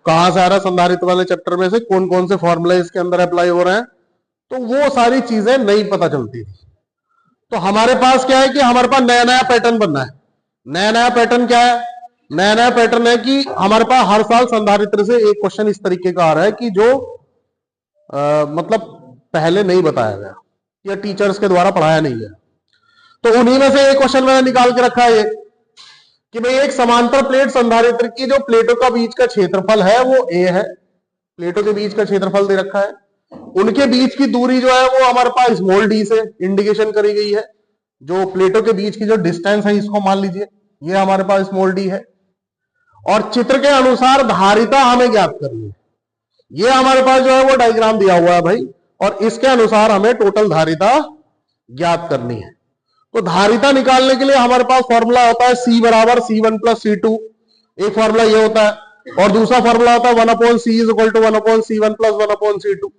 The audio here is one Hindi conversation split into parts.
कहां से आ रहा है संधारित्र वाले चैप्टर में से, कौन कौन से फॉर्मूला इसके अंदर अप्लाई हो रहे हैं, तो वो सारी चीजें नहीं पता चलती थी। तो हमारे पास क्या है कि हमारे पास नया नया पैटर्न बनना है। नया नया पैटर्न क्या है? नया नया पैटर्न है कि हमारे पास हर साल संधारित्र से एक क्वेश्चन इस तरीके का आ रहा है कि जो मतलब पहले नहीं बताया गया या टीचर्स के द्वारा पढ़ाया नहीं गया। तो उन्हीं में से एक क्वेश्चन मैंने निकाल के रखा है ये कि भाई एक समांतर प्लेट संधारित्र की जो प्लेटों का बीच का क्षेत्रफल है वो ए है, प्लेटों के बीच का क्षेत्रफल दे रखा है, उनके बीच की दूरी जो है वो हमारे पास स्मॉल डी से इंडिकेशन करी गई है। जो प्लेटों के बीच की जो डिस्टेंस है इसको मान लीजिए ये हमारे पास स्मॉल डी है, और चित्र के अनुसार धारिता हमें ज्ञात करनी है। ये हमारे पास जो है वो डायग्राम दिया हुआ है भाई, और इसके अनुसार हमें टोटल धारिता ज्ञात करनी है। तो धारिता निकालने के लिए हमारे पास फॉर्मूला होता है C बराबर C1 प्लस C2, एक फॉर्मूला ये होता है, और दूसरा फॉर्मूला होता है 1/C is equal to 1/C1 plus 1/C2।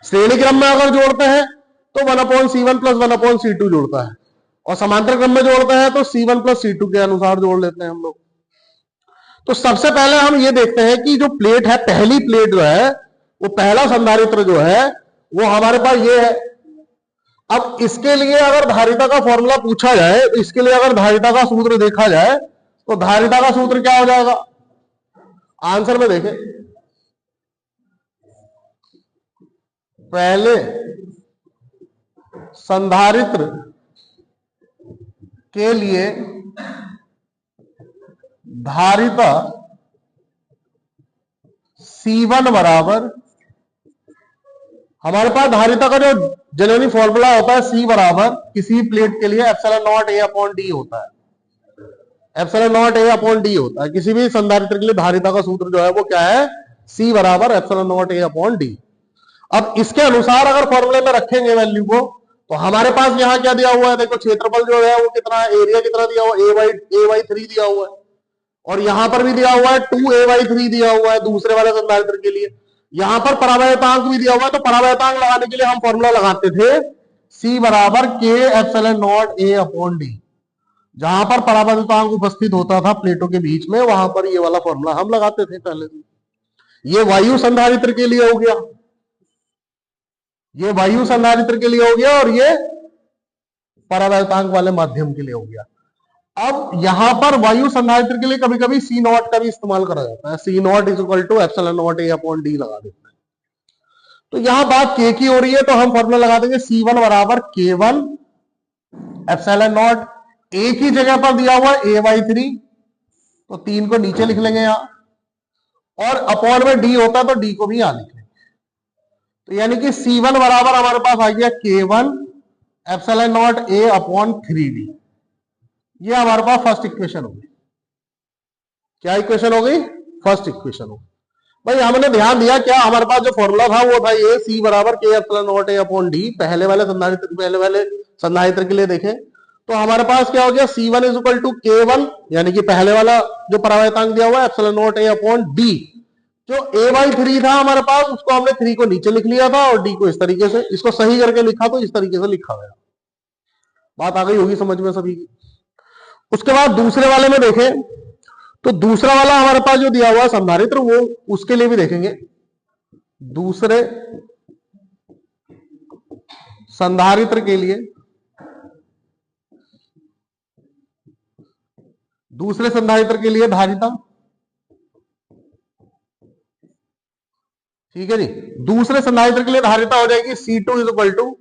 श्रेणी क्रम में अगर जोड़ते हैं तो 1/C1 प्लस 1/C2 जोड़ता है, और समांतर क्रम में जोड़ते हैं तो C1 प्लस C2 के अनुसार जोड़ लेते हैं हम लोग। तो सबसे पहले हम ये देखते हैं कि जो प्लेट है, पहली प्लेट जो है वो पहला संधारित्र जो है वो हमारे पास ये है। अब इसके लिए अगर धारिता का फॉर्मूला पूछा जाए, तो इसके लिए अगर धारिता का सूत्र देखा जाए तो धारिता का सूत्र क्या हो जाएगा? आंसर में देखें, पहले संधारित्र के लिए धारिता C1 बराबर, हमारे पास धारिता का जो जनरली फॉर्मूला होता है C बराबर किसी प्लेट के लिए epsilon not A upon D होता है। Epsilon not A upon D होता है किसी भी संधारित्र के लिए। धारिता का सूत्र जो है वो क्या है? C बराबर epsilon not A upon D। अब इसके अनुसार अगर फॉर्मूले में रखेंगे वैल्यू को, तो हमारे पास यहाँ क्या दिया हुआ है? देखो क्षेत्रफल जो है वो कितना है, एरिया कितना दिया हुआ है, A/3 दिया हुआ है, और यहां पर भी दिया हुआ है 2A/3 दिया हुआ है दूसरे वाले संधारित्र के लिए। यहां पर परावैतांक भी दिया हुआ है, तो परावैतांक लगाने के लिए हम फॉर्मूला लगाते थे C बराबर K epsilon not A upon D। जहां पर परावैतांक उपस्थित होता था प्लेटों के बीच में, वहां पर ये वाला फॉर्मूला हम लगाते थे पहले से। ये वायु संधारित्र के लिए हो गया, ये वायु संधारित्र के लिए हो गया, और ये परावैतांक वाले माध्यम के लिए हो गया। अब यहां पर वायु संधारित्र के लिए कभी कभी C नॉट का भी इस्तेमाल करा जाता है। C not is equal to epsilon not A upon D लगा देते हैं। तो यहां बात K की हो रही है, तो हम फॉर्मूला लगा देंगे C1 बराबर K1 एप्सिलॉन नॉट, A की जगह पर दिया हुआ A/3, तो 3 को नीचे लिख लेंगे यहां, और अपॉन में D होता है तो D को भी यहां लिख लेंगे। तो यानी कि C1 बराबर हमारे पास आ गया K1 epsilon not A upon 3D। ये हमारे पास फर्स्ट इक्वेशन होगी। क्या इक्वेशन हो गई? फर्स्ट इक्वेशन हो गई। भाई हमने ध्यान दिया क्या, हमारे पास जो फॉर्मूला था वो था ये C बराबर K epsilon not A upon D। पहले वाले संधारित्र के लिए देखें तो हमारे पास क्या हो गया? C1 is equal to K1, यानी कि पहले वाला जो परावैतांक दिया हुआ है epsilon not A upon D। जो A/3 था हमारे पास, उसको हमने 3 को नीचे लिख लिया था, और D को इस तरीके से, इसको सही करके लिखा तो इस तरीके से लिखा गया। बात आ गई होगी समझ में सभी की। उसके बाद दूसरे वाले में देखें तो दूसरा वाला हमारे पास जो दिया हुआ है संधारित्र, वो उसके लिए भी देखेंगे। दूसरे संधारित्र के लिए, दूसरे संधारित्र के लिए धारिता, ठीक है जी, दूसरे संधारित्र के लिए धारिता हो जाएगी C2 इज इक्वल टू,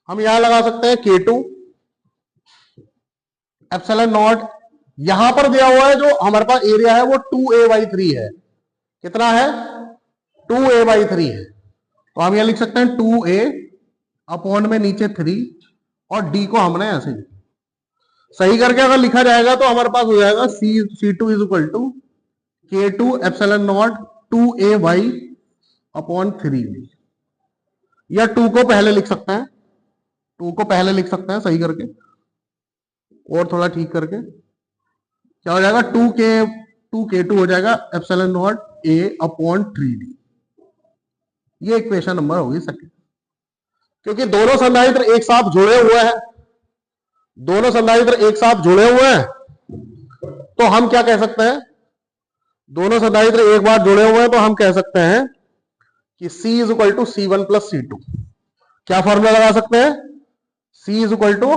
हम यहां लगा सकते हैं K2 एप्सिलॉन नॉट, यहां पर दिया हुआ है जो हमारे पास एरिया है वो 2A/3 है। कितना है? 2A/3 है, तो हम यहां लिख सकते हैं 2A अपॉन में नीचे 3, और D को हमने ऐसे सही करके अगर लिखा जाएगा तो हमारे पास हो जाएगा C2 is equal to K2 epsilon not 2A/3, या 2 को पहले लिख सकते हैं, 2 को पहले लिख सकते हैं सही करके, और थोड़ा ठीक करके क्या हो जाएगा? 2K2 हो जाएगा epsilon not A upon 3D। ये इक्वेशन नंबर होगी सेकंड। क्योंकि दोनों संधारित्र एक साथ जुड़े हुए हैं, दोनों संधारित्र एक साथ जुड़े हुए हैं, तो हम क्या कह सकते हैं? दोनों संधारित्र एक बार जुड़े हुए हैं तो हम कह सकते हैं कि C is equal to C1 plus C2। क्या फॉर्मूला लगा सकते हैं? C is equal to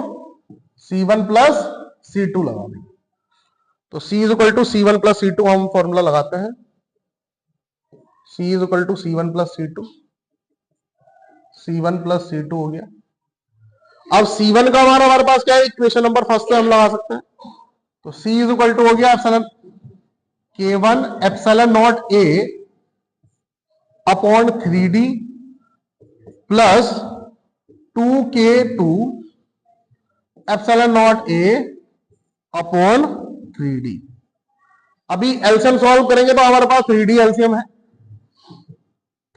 C1 plus C2 लगा देंगे। तो C is equal to C1 plus C2 हम फॉर्मूला लगाते हैं। C is equal to C1 plus C2, C1 plus C2 हो गया। अब C1 का मान हमारे पास क्या है? इक्वेशन नंबर फर्स्ट से हम लगा सकते हैं। तो C इज इक्वल टू हो गया epsilon K1 epsilon not A upon 3D plus 2K2 epsilon not A upon 3D। अभी एलसीएम सॉल्व करेंगे तो हमारे पास 3D एलसीएम है।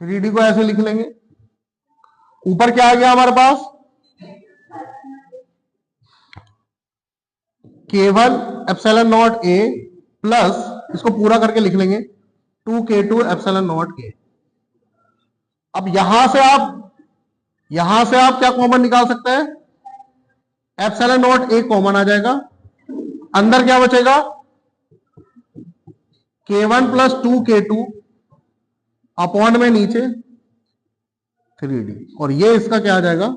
3D को ऐसे लिख लेंगे। ऊपर क्या आ गया हमारे पास? K1 epsilon not A plus, इसको पूरा करके लिख लेंगे, 2K2 एप्सिलॉन नॉट A। अब यहां से आप क्या कॉमन निकाल सकते हैं? एप्सिलॉन नॉट A कॉमन आ जाएगा। अंदर क्या बचेगा? K1 प्लस 2K2 अपॉन में नीचे 3D, और ये इसका क्या आ जाएगा?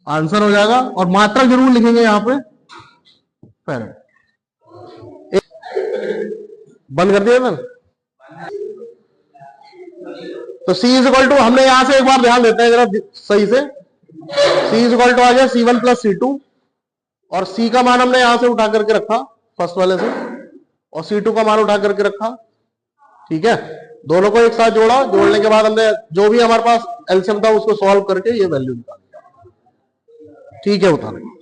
आंसर हो जाएगा। और मात्रा जरूर लिखेंगे यहां पे, फैराड। बंद कर दिया था। तो C इज इक्वल टू, हमने यहां से एक बार ध्यान देते हैं जरा सही से। C इज इक्वल टू आ गया C1 प्लस C2, और C का मान हमने यहां से उठा करके रखा फर्स्ट वाले से, और C2 का मान उठा करके रखा। ठीक है, दोनों को एक साथ जोड़ा, जोड़ने के बाद हमने जो भी हमारे पास एलसीएम था उसको सॉल्व करके ये वैल्यू निकाली। ठीक है, बता देंगे।